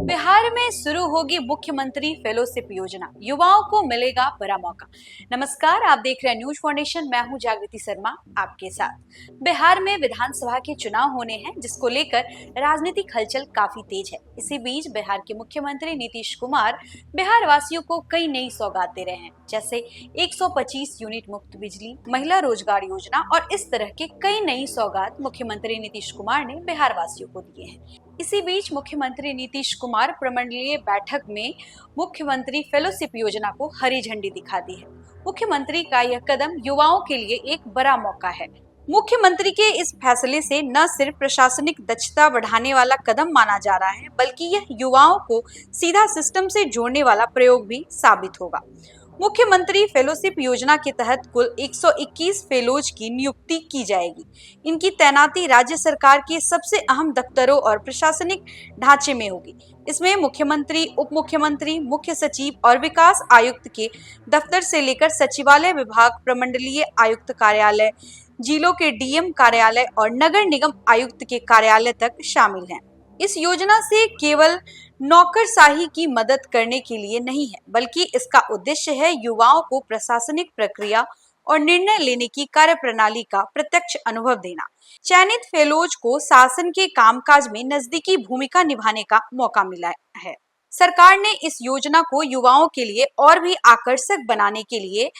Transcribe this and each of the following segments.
बिहार में शुरू होगी मुख्यमंत्री फेलोशिप योजना, युवाओं को मिलेगा बड़ा मौका। नमस्कार, आप देख रहे हैं न्यूज फाउंडेशन। मैं हूं जागृति शर्मा आपके साथ। बिहार में विधानसभा के चुनाव होने हैं, जिसको लेकर राजनीतिक हलचल काफी तेज है। इसी बीच बिहार के मुख्यमंत्री नीतीश कुमार बिहार वासियों को कई नई सौगात दे रहे हैं, जैसे 125 यूनिट मुफ्त बिजली, महिला रोजगार योजना और इस तरह के कई नई सौगात मुख्यमंत्री नीतीश कुमार ने बिहार वासियों को दिए हैं। इसी बीच मुख्यमंत्री नीतीश कुमार प्रमंडलीय बैठक में मुख्यमंत्री फेलोशिप योजना को हरी झंडी दिखा दी है। मुख्यमंत्री का यह कदम युवाओं के लिए एक बड़ा मौका है। मुख्यमंत्री के इस फैसले से न सिर्फ प्रशासनिक दक्षता बढ़ाने वाला कदम माना जा रहा है, बल्कि यह युवाओं को सीधा सिस्टम से जोड़ने वाला प्रयोग भी साबित होगा। मुख्यमंत्री फेलोशिप योजना के तहत कुल 121 फेलोज की नियुक्ति की जाएगी। इनकी तैनाती राज्य सरकार के सबसे अहम दफ्तरों और प्रशासनिक ढांचे में होगी। इसमें मुख्यमंत्री, उप मुख्यमंत्री, मुख्य सचिव और विकास आयुक्त के दफ्तर से लेकर सचिवालय विभाग, प्रमंडलीय आयुक्त कार्यालय, जिलों के डीएम कार्यालय और नगर निगम आयुक्त के कार्यालय तक शामिल हैं। इस योजना से केवल नौकरशाही की मदद करने के लिए नहीं है, बल्कि इसका उद्देश्य है युवाओं को प्रशासनिक प्रक्रिया और निर्णय लेने की कार्यप्रणाली का प्रत्यक्ष अनुभव देना। चयनित फेलोज को शासन के कामकाज में नजदीकी भूमिका निभाने का मौका मिला है। सरकार ने इस योजना को युवाओं के लिए और भी आकर्षक बनाने के लिए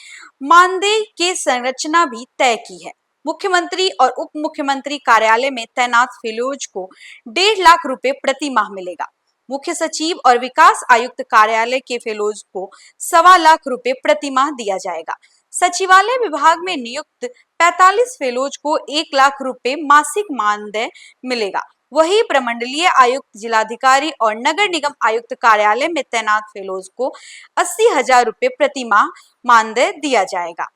मानदेय की संरचना भी तय की है। मुख्यमंत्री और उप मुख्यमंत्री कार्यालय में तैनात फेलोज को 1.5 लाख रुपए प्रति माह मिलेगा। मुख्य सचिव और विकास आयुक्त कार्यालय के फेलोज को 1.25 लाख रुपए प्रति माह दिया जाएगा। सचिवालय विभाग में नियुक्त 45 फेलोज को 1 लाख रुपए मासिक मानदेय मिलेगा। वही प्रमंडलीय आयुक्त, जिलाधिकारी और नगर निगम आयुक्त कार्यालय में तैनात फेलोज को 80,000 रुपए प्रति माह मानदेय दिया जाएगा।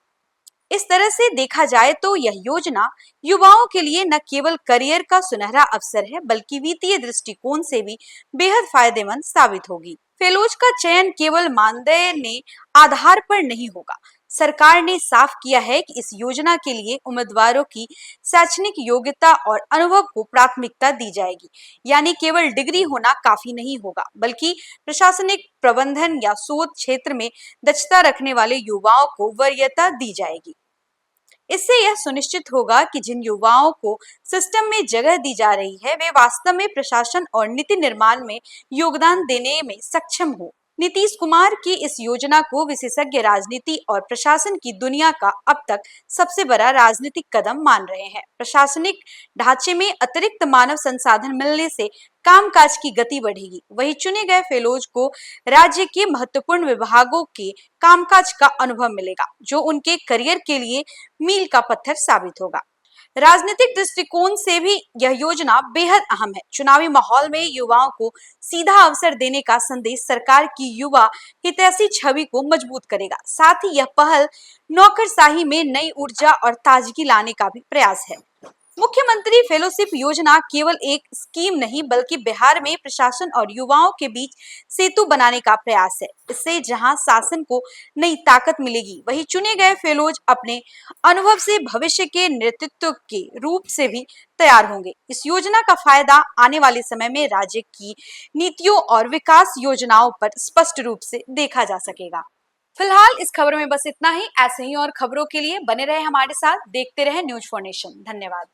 इस तरह से देखा जाए तो यह योजना युवाओं के लिए न केवल करियर का सुनहरा अवसर है, बल्कि वित्तीय दृष्टिकोण से भी बेहद फायदेमंद साबित होगी। फेलोज का चयन केवल मानदेय ने आधार पर नहीं होगा। सरकार ने साफ किया है कि इस योजना के लिए उम्मीदवारों की शैक्षणिक योग्यता और अनुभव को प्राथमिकता दी जाएगी। यानी केवल डिग्री होना काफी नहीं होगा, बल्कि प्रशासनिक, प्रबंधन या शोध क्षेत्र में दक्षता रखने वाले युवाओं को वरीयता दी जाएगी। इससे यह सुनिश्चित होगा कि जिन युवाओं को सिस्टम में जगह दी जा रही है, वे वास्तव में प्रशासन और नीति निर्माण में योगदान देने में सक्षम हो। नीतीश कुमार की इस योजना को विशेषज्ञ राजनीति और प्रशासन की दुनिया का अब तक सबसे बड़ा राजनीतिक कदम मान रहे हैं। प्रशासनिक ढांचे में अतिरिक्त मानव संसाधन मिलने से कामकाज की गति बढ़ेगी। वही चुने गए फेलोज को राज्य के महत्वपूर्ण विभागों के कामकाज का अनुभव मिलेगा, जो उनके करियर के लिए मील का पत्थर साबित होगा। राजनीतिक दृष्टिकोण से भी यह योजना बेहद अहम है। चुनावी माहौल में युवाओं को सीधा अवसर देने का संदेश सरकार की युवा हितैषी छवि को मजबूत करेगा। साथ ही यह पहल नौकरशाही में नई ऊर्जा और ताजगी लाने का भी प्रयास है। मुख्यमंत्री फेलोशिप योजना केवल एक स्कीम नहीं, बल्कि बिहार में प्रशासन और युवाओं के बीच सेतु बनाने का प्रयास है। इससे जहां शासन को नई ताकत मिलेगी, वहीं चुने गए फेलोज अपने अनुभव से भविष्य के नेतृत्व के रूप से भी तैयार होंगे। इस योजना का फायदा आने वाले समय में राज्य की नीतियों और विकास योजनाओं पर स्पष्ट रूप से देखा जा सकेगा। फिलहाल इस खबर में बस इतना ही। ऐसे ही और खबरों के लिए बने रहे हमारे साथ, देखते रहे न्यूज फाउंडेशन। धन्यवाद।